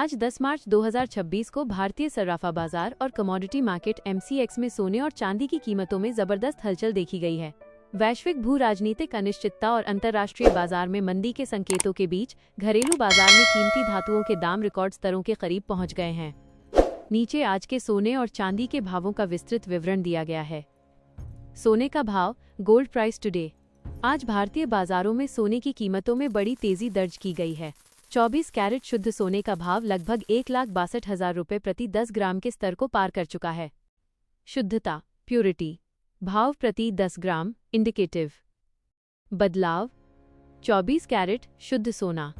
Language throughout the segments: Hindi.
आज 10 मार्च 2026 को भारतीय सर्राफा बाजार और कमोडिटी मार्केट MCX में सोने और चांदी की कीमतों में जबरदस्त हलचल देखी गई है। वैश्विक भू राजनीतिक अनिश्चितता और अंतर्राष्ट्रीय बाजार में मंदी के संकेतों के बीच घरेलू बाजार में कीमती धातुओं के दाम रिकॉर्ड स्तरों के करीब पहुंच गए हैं। नीचे आज के सोने और चांदी के भावों का विस्तृत विवरण दिया गया है। सोने का भाव, गोल्ड प्राइस टुडे। आज भारतीय बाजारों में सोने की कीमतों में बड़ी तेजी दर्ज की गई है। 24 कैरेट शुद्ध सोने का भाव लगभग 1,62,000 रुपये प्रति 10 ग्राम के स्तर को पार कर चुका है। शुद्धता, प्योरिटी, भाव प्रति 10 ग्राम, इंडिकेटिव। बदलाव, 24 कैरेट शुद्ध सोना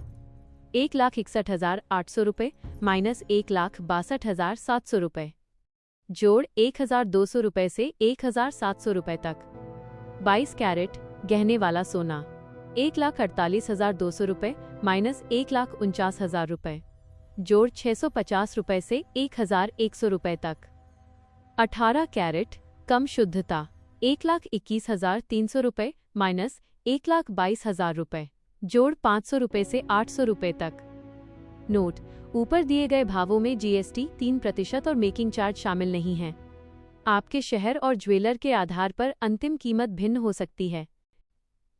1,61,800 रुपये माइनस 1,62,700 रुपये, जोड़ 1,200 रुपये से 1,700 रुपये तक। 22 कैरेट गहने वाला सोना 1,48,200 रुपये माइनस 1,49,000 रुपये, जोड़ 650 रुपये से 1,100 रुपये तक। 18 कैरेट कम शुद्धता 1,21,300 रुपये माइनस 1,22,000 रुपये, जोड़ 500 रुपये से 800 रुपये तक। नोट, ऊपर दिए गए भावों में GST 3% और मेकिंग चार्ज शामिल नहीं है। आपके शहर और ज्वेलर के आधार पर अंतिम कीमत भिन्न हो सकती है।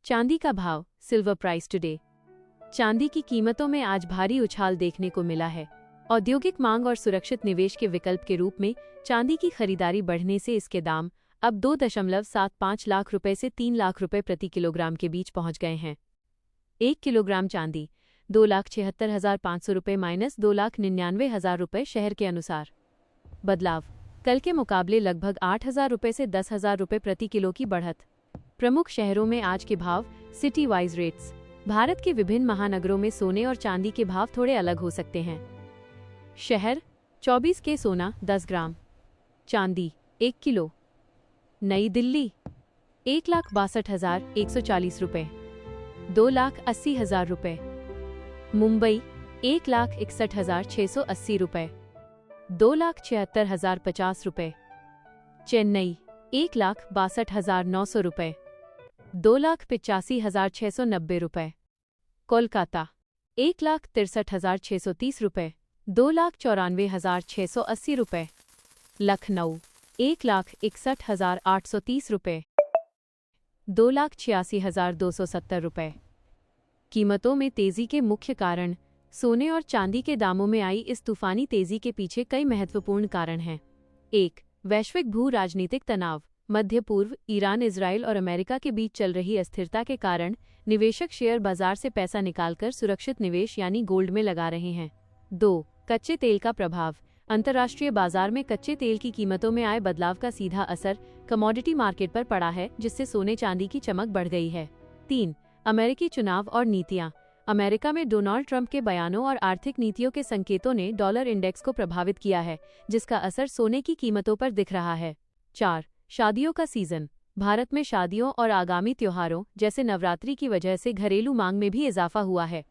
चांदी का भाव, सिल्वर प्राइस टुडे। चांदी की कीमतों में आज भारी उछाल देखने को मिला है। औद्योगिक मांग और सुरक्षित निवेश के विकल्प के रूप में चांदी की खरीदारी बढ़ने से इसके दाम अब 2.75 लाख रुपए से 3 लाख रुपए प्रति किलोग्राम के बीच पहुंच गए हैं। 1 किलोग्राम चांदी 2,76,500 रुपये माइनस 2,99,000 रुपये शहर के अनुसार। बदलाव, कल के मुकाबले लगभग 8,000 रुपये से 10,000 रुपये प्रति किलो की बढ़त। प्रमुख शहरों में आज के भाव, सिटी वाइज रेट्स। भारत के विभिन्न महानगरों में सोने और चांदी के भाव थोड़े अलग हो सकते हैं। शहर, 24 के सोना 10 ग्राम, चांदी 1 किलो। नई दिल्ली 1,62,140 रुपये, 2,80,000 रुपये। मुंबई 1,61,680 रुपये, 2,76,050 रुपये। चेन्नई 1,62,900 रुपये, 2,85,690 रुपये। कोलकाता 1,63,630 रुपये, 2,94,680 रुपये। लखनऊ 1,61,830 रुपये, 2,86,270 रुपये। कीमतों में तेजी के मुख्य कारण। सोने और चांदी के दामों में आई इस तूफानी तेजी के पीछे कई महत्वपूर्ण कारण हैं। 1. वैश्विक भू राजनीतिक तनाव। मध्य पूर्व, ईरान, इजराइल और अमेरिका के बीच चल रही अस्थिरता के कारण निवेशक शेयर बाजार से पैसा निकालकर सुरक्षित निवेश यानी गोल्ड में लगा रहे हैं। 2. कच्चे तेल का प्रभाव। अंतर्राष्ट्रीय बाजार में कच्चे तेल की कीमतों में आए बदलाव का सीधा असर कमोडिटी मार्केट पर पड़ा है, जिससे सोने चांदी की चमक बढ़ गई है। 3. अमेरिकी चुनाव और नीतियां। अमेरिका में डोनाल्ड ट्रंप के बयानों और आर्थिक नीतियों के संकेतों ने डॉलर इंडेक्स को प्रभावित किया है, जिसका असर सोने की कीमतों पर दिख रहा है। 4. शादियों का सीजन। भारत में शादियों और आगामी त्योहारों जैसे नवरात्रि की वजह से घरेलू मांग में भी इजाफा हुआ है।